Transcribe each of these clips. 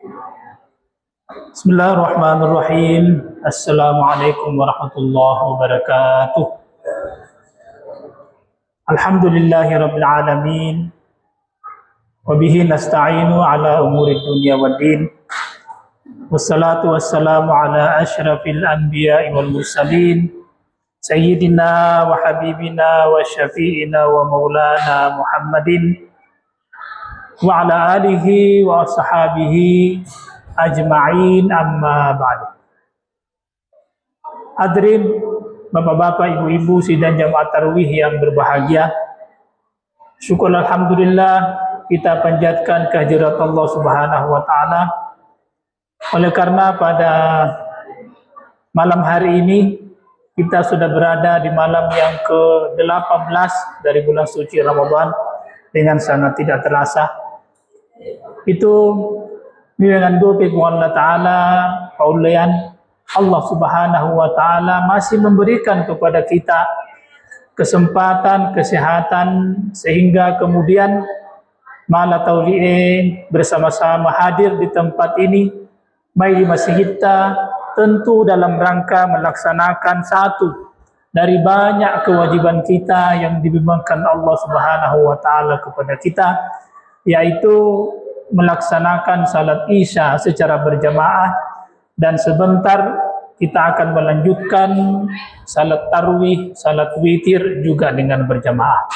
Bismillahirrahmanirrahim. Assalamualaikum warahmatullahi wabarakatuh. Alhamdulillahirabbil alamin. Wa bihi nasta'inu ala umuri dunya waddin. Wassalatu wassalamu ala asyrafil anbiya'i wal mursalin. Sayyidina wa habibina wa syafi'ina wa maulana Muhammadin wa ala alihi wa ashabihi ajma'in, amma ba'du. Hadirin bapak-bapak, ibu-ibu sidang jamaah tarawih yang berbahagia, syukur alhamdulillah kita panjatkan kehadirat Allah Subhanahu wa taala. Oleh karena pada malam hari ini kita sudah berada di malam yang ke-18 dari bulan suci Ramadan dengan sangat tidak terasa. Itu dengan doa Allah Ta'ala, paulian Allah Subhanahu wa Ta'ala masih memberikan kepada kita kesempatan, kesehatan, sehingga kemudian malam tauli'in bersama-sama hadir di tempat ini, baik di masjid kita, tentu dalam rangka melaksanakan satu dari banyak kewajiban kita yang dibebankan Allah Subhanahu wa Ta'ala kepada kita, yaitu melaksanakan salat Isya secara berjamaah, dan sebentar kita akan melanjutkan salat tarawih, salat witir juga dengan berjamaah.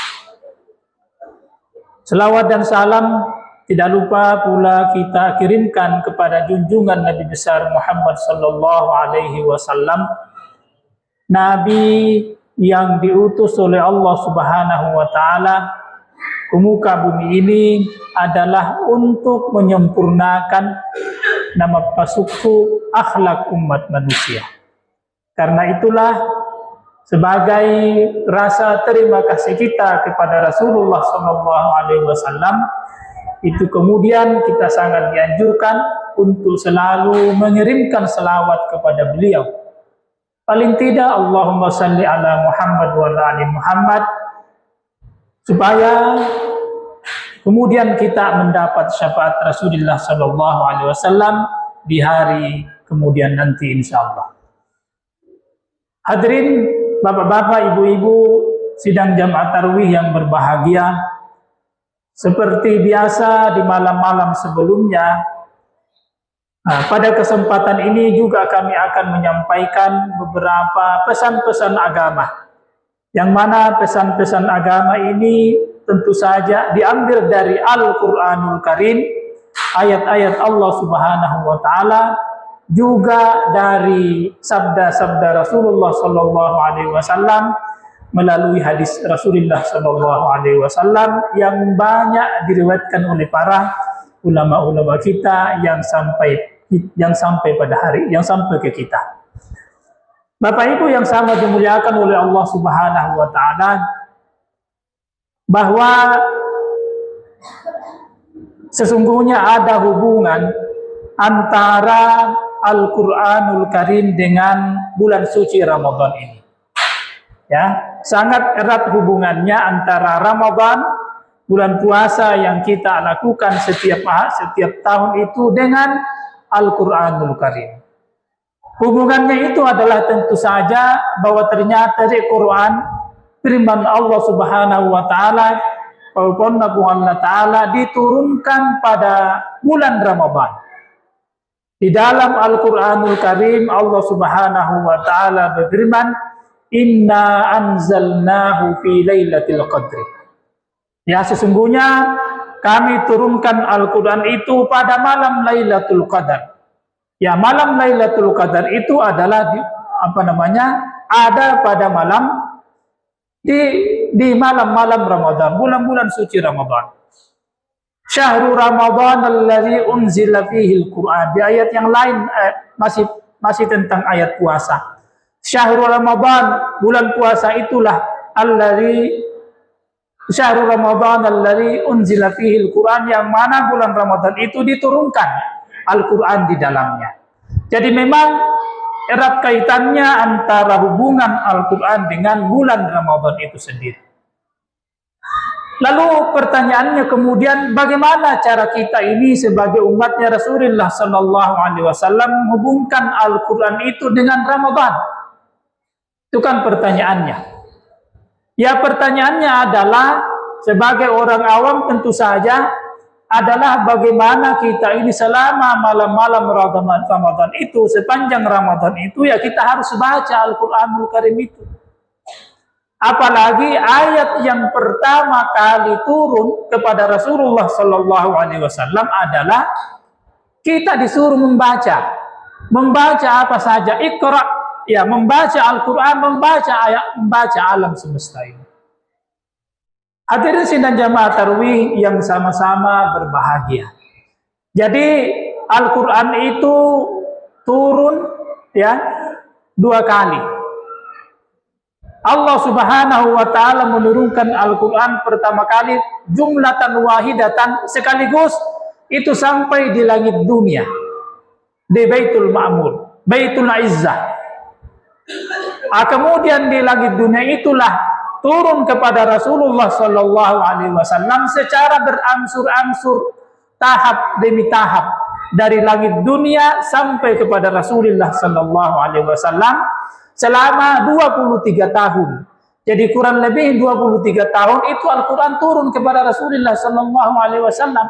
Selawat dan salam tidak lupa pula kita kirimkan kepada junjungan Nabi besar Muhammad sallallahu alaihi wasallam, Nabi yang diutus oleh Allah Subhanahu wa taala ke muka bumi ini adalah untuk menyempurnakan nama pasuku akhlak umat manusia. Karena itulah, sebagai rasa terima kasih kita kepada Rasulullah SAW, itu kemudian kita sangat dianjurkan untuk selalu mengirimkan selawat kepada beliau. Paling tidak Allahumma salli ala Muhammad wa ala ali Muhammad, supaya kemudian kita mendapat syafaat Rasulullah SAW di hari kemudian nanti insyaallah. Hadirin bapak-bapak, ibu-ibu sidang jamaah tarawih yang berbahagia, seperti biasa di malam-malam sebelumnya, pada kesempatan ini juga kami akan menyampaikan beberapa pesan-pesan agama, yang mana pesan-pesan agama ini tentu saja diambil dari Al-Quranul Karim, ayat-ayat Allah Subhanahu wa Ta'ala, juga dari sabda-sabda Rasulullah Sallallahu Alaihi Wasallam melalui hadis Rasulullah Sallallahu Alaihi Wasallam yang banyak diriwayatkan oleh para ulama-ulama kita yang sampai pada hari yang sampai ke kita. Bapak Ibu yang sangat dimuliakan oleh Allah Subhanahu wa Ta'ala, bahwa sesungguhnya ada hubungan antara Al-Quranul Karim dengan bulan suci Ramadan ini. Ya, sangat erat hubungannya antara Ramadan, bulan puasa yang kita lakukan setiap tahun itu, dengan Al-Quranul Karim. Hubungannya itu adalah tentu saja bahwa ternyata di Quran firman Allah Subhanahu wa Ta'ala, Allah Ta'ala diturunkan pada bulan Ramadan. Di dalam Al-Quranul Karim Allah Subhanahu wa Ta'ala berfirman, inna anzalnahu fi lailatul qadri. Ya, sesungguhnya kami turunkan Al-Quran itu pada malam Lailatul Qadar. Ya, malam Lailatul Qadar itu adalah ada pada malam di malam-malam Ramadan, bulan-bulan suci Ramadan. Syahrul Ramadan alladzi unzila fihi al-Qur'an. Di ayat yang lain masih tentang ayat puasa. Syahrul Ramadan, bulan puasa itulah Syahrul Ramadan alladzi unzila fihi al-Qur'an, yang mana bulan Ramadan itu diturunkan Al-Qur'an di dalamnya. Jadi memang erat kaitannya antara hubungan Al-Quran dengan bulan Ramadan itu sendiri. Lalu pertanyaannya kemudian, bagaimana cara kita ini sebagai umatnya Rasulullah Sallallahu Alaihi Wasallam menghubungkan Al-Quran itu dengan Ramadan? Itu kan pertanyaannya. Ya, pertanyaannya adalah sebagai orang awam tentu saja adalah bagaimana kita ini selama malam-malam Ramadan itu, sepanjang Ramadan itu ya kita harus baca Al-Quranul Karim itu. Apalagi ayat yang pertama kali turun kepada Rasulullah Sallallahu Alaihi Wasallam adalah kita disuruh membaca apa saja, Iqra, ya, membaca Al-Quran, membaca ayat, membaca alam semesta ini. Hadirin sidang jamaah tarawih yang sama-sama berbahagia. Jadi Al-Quran itu turun ya 2 kali. Allah Subhanahu wa taala menurunkan Al-Quran pertama kali jumlatan wahidatan, sekaligus itu sampai di langit dunia, di Baitul Ma'mur, Baitul Izzah. Kemudian di langit dunia itulah turun kepada Rasulullah Sallallahu Alaihi Wasallam secara berangsur-angsur, tahap demi tahap, dari langit dunia sampai kepada Rasulullah Sallallahu Alaihi Wasallam selama 23 tahun. Jadi kurang lebih 23 tahun itu Al-Quran turun kepada Rasulullah Sallallahu Alaihi Wasallam.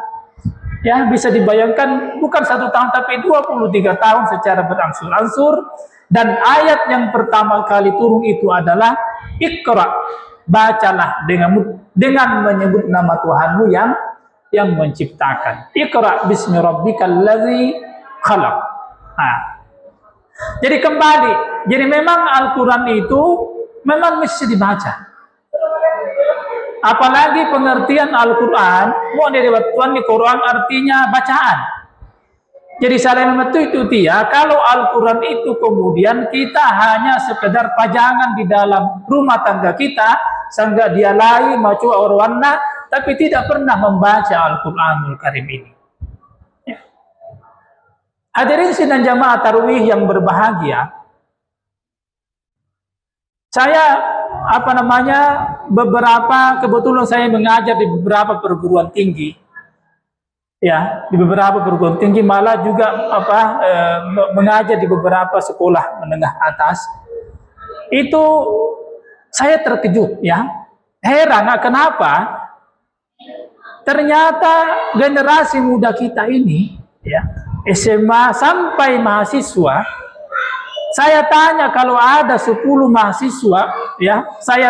Ya, bisa dibayangkan bukan 1 tahun tapi 23 tahun secara berangsur-angsur. Dan ayat yang pertama kali turun itu adalah Iqra, bacalah dengan menyebut nama Tuhanmu yang menciptakan. Iqra bismi rabbikal ladzi khalaq. Jadi kembali, jadi memang Al-Quran itu memang mesti dibaca. Apalagi pengertian Al-Quran, di Quran artinya bacaan. Jadi saya itu dia, kalau Al-Quran itu kemudian kita hanya sekedar pajangan di dalam rumah tangga kita, sehingga dia lai macu orwana, tapi tidak pernah membaca Al-Quranul Karim ini. Hadirin sidang jamaah tarawih yang berbahagia, saya kebetulan saya mengajar di beberapa perguruan tinggi, ya, di beberapa perguruan tinggi, malah juga mengajar di beberapa sekolah menengah atas. Itu saya terkejut, ya, heran kenapa ternyata generasi muda kita ini, ya, SMA sampai mahasiswa, saya tanya kalau ada 10 mahasiswa, ya, saya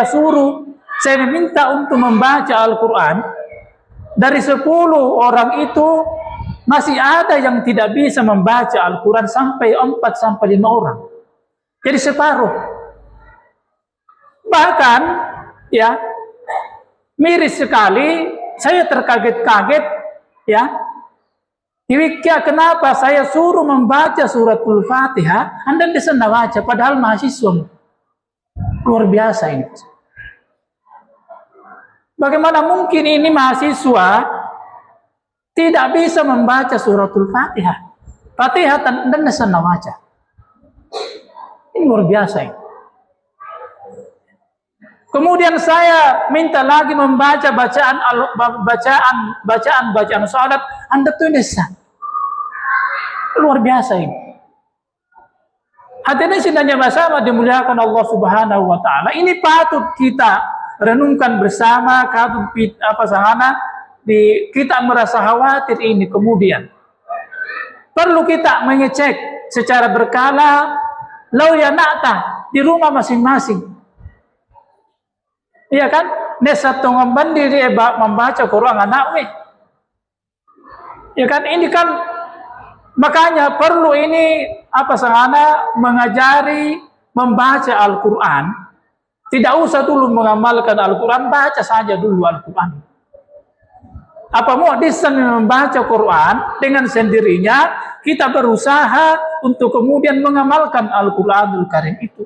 minta untuk membaca Al-Quran, dari 10 orang itu masih ada yang tidak bisa membaca Al-Quran sampai 4-5 orang. Jadi separuh. Bahkan, ya, miris sekali, saya terkaget-kaget, ya. Kenapa saya suruh membaca suratul Fatihah, Anda bisa baca, padahal mahasiswa. Luar biasa ini. Bagaimana mungkin ini mahasiswa tidak bisa membaca suratul Fatihah? Fatihah Anda bisa baca. Ini luar biasa ini. Kemudian saya minta lagi membaca bacaan salat, Anda tulis. Luar biasa ini. Hadirin sidang bersama dimuliakan Allah Subhanahu wa taala. Ini patut kita renungkan bersama, kita merasa khawatir ini kemudian. Perlu kita mengecek secara berkala, lauyanata di rumah masing-masing. Iya kan? Nesat tongam diri membaca Quran anaknya. Ya kan? Ini kan makanya perlu ini mengajari membaca Al-Quran. Tidak usah dulu mengamalkan Al-Quran, baca saja dulu Al-Quran. Apa mau membaca Quran dengan sendirinya, kita berusaha untuk kemudian mengamalkan Al-Quranul Karim itu.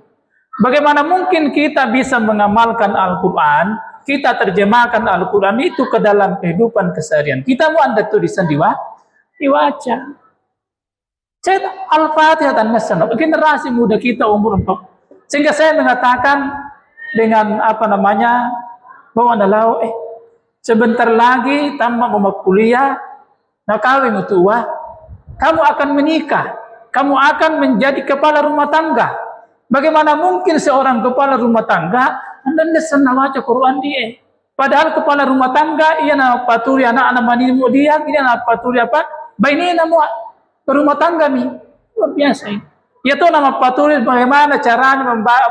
Bagaimana mungkin kita bisa mengamalkan Al-Quran, kita terjemahkan Al-Quran itu ke dalam kehidupan keseharian kita? Mau Anda tulisan dibaca. Saya Al-Fatihah dan Nasional, generasi muda kita umur 4. Sehingga saya mengatakan dengan bahwa sebentar lagi tamat mau kuliah, nak kawin tua, kamu akan menikah, kamu akan menjadi kepala rumah tangga. Bagaimana mungkin seorang kepala rumah tangga anda senang baca Quran dia? Padahal kepala rumah tangga ia nak paturi anak-anak manimu dia, ia nak paturi apa? Baini nama rumah tangga ni luar biasa ini. Ia tahu nama paturi bagaimana caranya membaca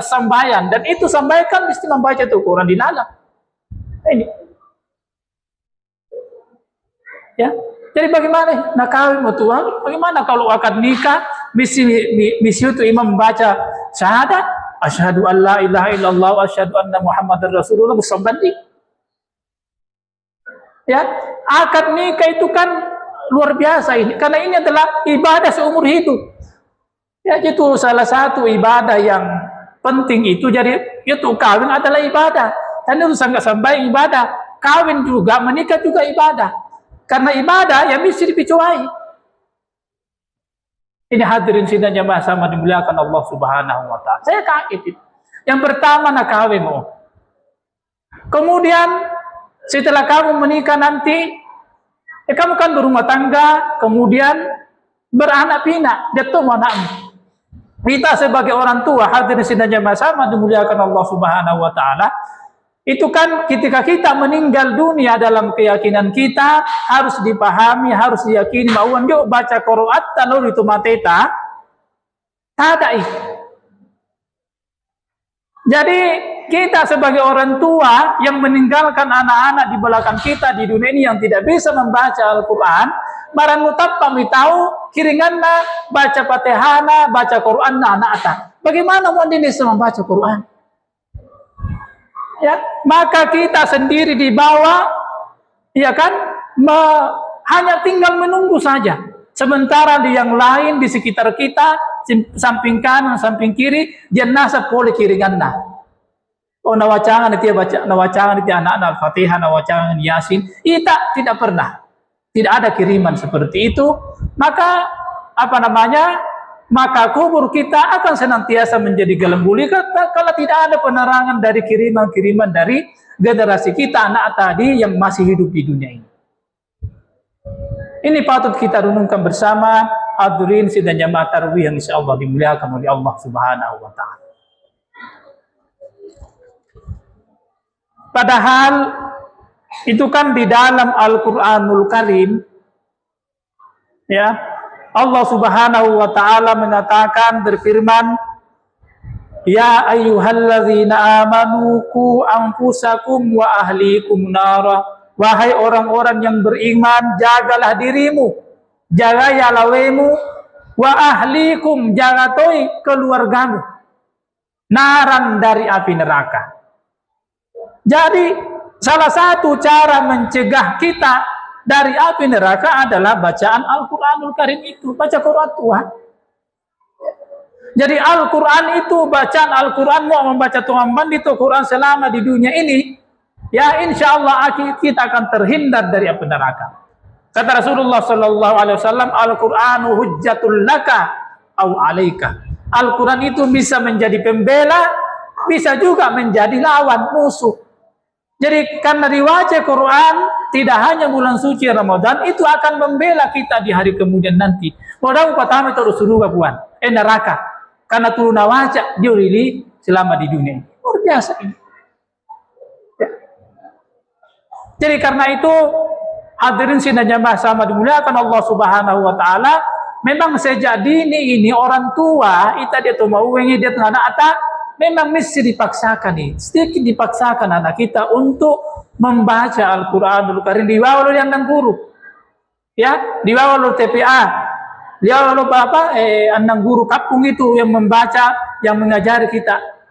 sambayan, dan itu sampaikan mesti membaca itu Quran di dalam. Ini. Ya. Jadi bagaimana nak kawin tua? Bagaimana kalau akan nikah misi itu imam membaca syahadat, asyhadu an la ilaha illallah wa asyhadu anna muhammadar rasulullah bersambandi. Ya, akad nikah itu kan luar biasa ini, karena ini adalah ibadah seumur hidup. Ya, itu salah satu ibadah yang penting itu. Jadi itu kawin adalah ibadah, dan itu sangat sampai ibadah. Kawin juga, menikah juga ibadah. Karena ibadah yang mesti dipicuai. Ini hadirin sidang jamaah sama dimuliakan Allah Subhanahu wa taala. Saya kaget itu. Yang pertama nak kawinmu. Kemudian setelah kamu menikah nanti, kamu kan berumah tangga, kemudian beranak pinak, jatuh anakmu. Kita sebagai orang tua, hadirin sidang jamaah sama dimuliakan Allah Subhanahu wa taala, itu kan ketika kita meninggal dunia, dalam keyakinan kita harus dipahami, harus diyakini bahwa dia baca Quran lalu itu mateta tadai. Jadi kita sebagai orang tua yang meninggalkan anak-anak di belakang kita di dunia ini yang tidak bisa membaca Al-Quran, barang mutap kami tahu kiringanna baca Fatihana, baca Quran anak atas. Bagaimana mau bisa membaca Quran? Ya, maka kita sendiri di bawah, ya kan, hanya tinggal menunggu saja. Sementara di yang lain di sekitar kita, samping kanan, samping kiri, jenazah boleh kiringanna. Oh, nawacangan itu baca, nawacangan itu anak-anak Fatihah, nawacangan Yasin, tidak pernah. Tidak ada kiriman seperti itu. Maka maka kubur kita akan senantiasa menjadi gelembuli kalau tidak ada penerangan dari kiriman-kiriman dari generasi kita, anak tadi yang masih hidup di dunia ini. Ini patut kita renungkan bersama, hadirin sidang jamaah tarawih yang insyaallah dimuliakan oleh Allah Subhanahu wa taala. Padahal itu kan di dalam Al-Qur'anul Karim, ya, Allah Subhanahu wa taala mengatakan, berfirman, ya ayyuhalladzina amanu qu anfusakum wa ahlikum nara. Wahai orang-orang yang beriman, jagalah dirimu, jaga ya lawemu, wa ahlikum, jaga toi keluargamu, naran dari api neraka. Jadi salah satu cara mencegah kita dari api neraka adalah bacaan Al-Quranul Karim itu, baca Quran tua. Jadi Al-Quran itu, bacaan Al-Quran, mau membaca Tuhan mandi itu Quran selama di dunia ini, ya insya Allah kita akan terhindar dari api neraka. Kata Rasulullah Sallallahu Alaihi Wasallam, Al-Quranu hujjatul laka au alaika. Al-Quran itu bisa menjadi pembela, bisa juga menjadi lawan musuh. Jadi karena dibaca Quran tidak hanya bulan suci Ramadan, itu akan membela kita di hari kemudian nanti. Modal pertama itu surga buan, neraka. Karena turun wajah dia rili selama di dunia ini. Luar biasa ini. Ya. Jadi karena itu hadirin sidang jamaah sama dimuliakan Allah Subhanahu wa taala, memang sejak dini ini orang tua itu dia tuh mau wengi dia anak anak memang mesti dipaksakan nih, sedikit dipaksakan anak kita untuk membaca Al-Quranul Karim, dibawa oleh anak guru, ya, dibawa oleh TPA, dibawa oleh anak guru kampung itu yang membaca, yang mengajari kita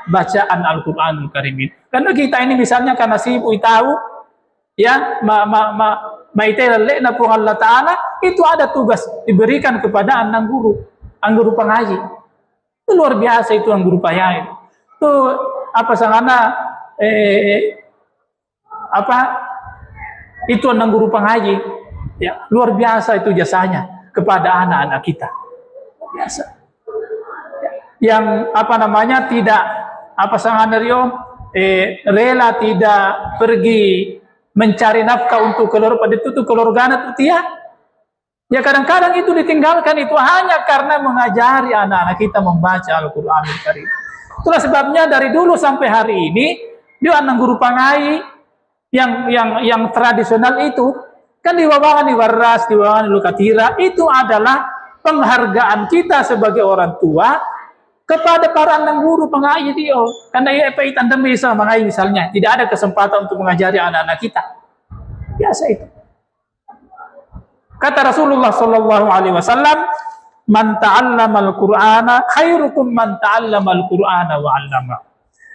bacaan Al-Quranul Karim. Karena kita ini misalnya karena sibuk tahu, ya, maitelek na pun Allah Taala itu ada tugas diberikan kepada anak guru pengaji. Itu luar biasa itu yang guru payah itu itu anak guru pengaji, ya, luar biasa itu jasanya kepada anak-anak kita, luar biasa, yang tidak rela tidak pergi mencari nafkah untuk keluarga dia. Ya kadang-kadang itu ditinggalkan itu hanya karena mengajari anak-anak kita membaca Al-Qur'anul Karim. Itulah sebabnya dari dulu sampai hari ini di anak guru pangai yang tradisional itu kan diwawangan di waras, diwawangan di lukatira, itu adalah penghargaan kita sebagai orang tua kepada para anak guru pengaji dia. Karena ia tanda bisa mengaji misalnya, tidak ada kesempatan untuk mengajari anak-anak kita. Biasa itu. Kata Rasulullah sallallahu alaihi wasallam, "Man ta'allama al-Qur'ana khairukum man ta'allama al-Qur'ana wa 'allama."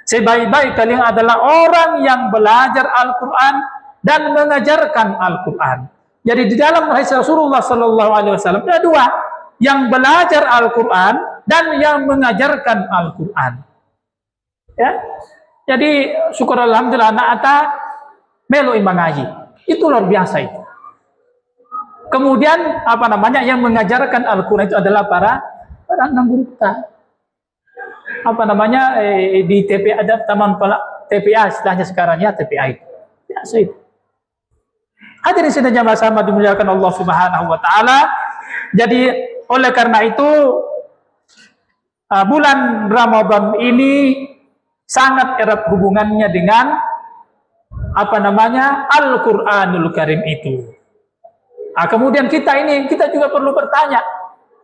Sebaik-baik kalian adalah orang yang belajar Al-Qur'an dan mengajarkan Al-Qur'an. Jadi di dalam hadis Rasulullah sallallahu alaihi wasallam ada dua, yang belajar Al-Qur'an dan yang mengajarkan Al-Qur'an. Ya. Jadi syukur alhamdulillah anak ata melu mengaji. Itu luar biasa itu. Kemudian yang mengajarkan Al-Qur'an itu adalah para anak guru kita. Di TPA ada taman TPA istilahnya sekarang ya, TPA itu. Biasa itu. Hadirin sekalian sama-sama dimuliakan Allah Subhanahu wa taala. Jadi oleh karena itu bulan Ramadan ini sangat erat hubungannya dengan Al-Qur'anul Karim itu. Kemudian kita juga perlu bertanya,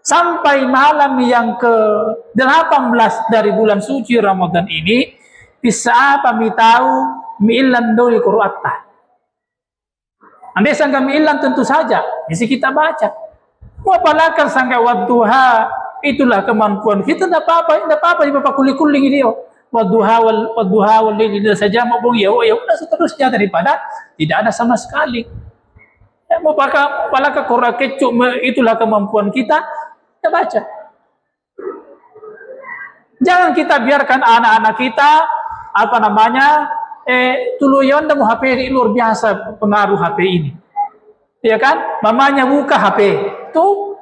sampai malam yang ke-18 dari bulan suci Ramadan ini, bisa kami tahu mi'illan doli Qur'atta. Andai sangka mi'illan tentu saja, bisa kita baca. Apalagi sangka wadduha, itulah kemampuan kita, tidak apa-apa, di bapak kuling-kuling ini. Wadduha wal laili saja maupun ya udah seterusnya daripada tidak ada sama sekali. Apakah Quran kecuk itulah kemampuan kita, kita baca. Jangan kita biarkan anak-anak kita tuluyon mau HP luar biasa pengaruh HP ini. Ya kan? Mamanya buka HP. Tuh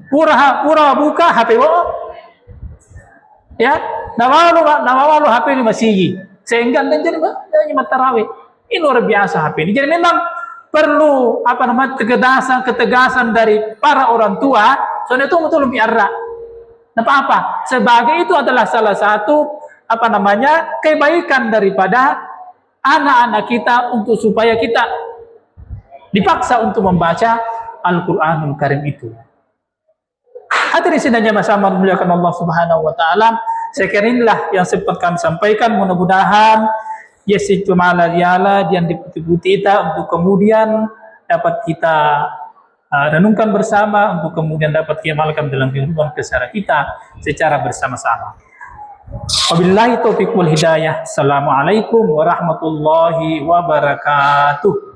pura buka HP ya, nawalu HP ini masih sehingga jadi tarawih. Ini luar biasa HP ini. Jadi memang perlu ketegasan dari para orang tua. Soalnya itu betul lebih arah. Apa? Sebagai itu adalah salah satu kebaikan daripada anak-anak kita supaya kita dipaksa untuk membaca Al-Qur'anul Karim itu. Hadirin sekalian bersama memuliakan Allah Subhanahu wa taala. Sekiranya yang sempat kami sampaikan, mudah-mudahan yasitu ma'ala yang diputi-puti kita untuk kemudian dapat kita renungkan bersama, untuk kemudian dapat kita amalkan dalam kehidupan keseharian kita secara bersama-sama. Wabillahi taufiq wal hidayah. Assalamualaikum warahmatullahi wabarakatuh.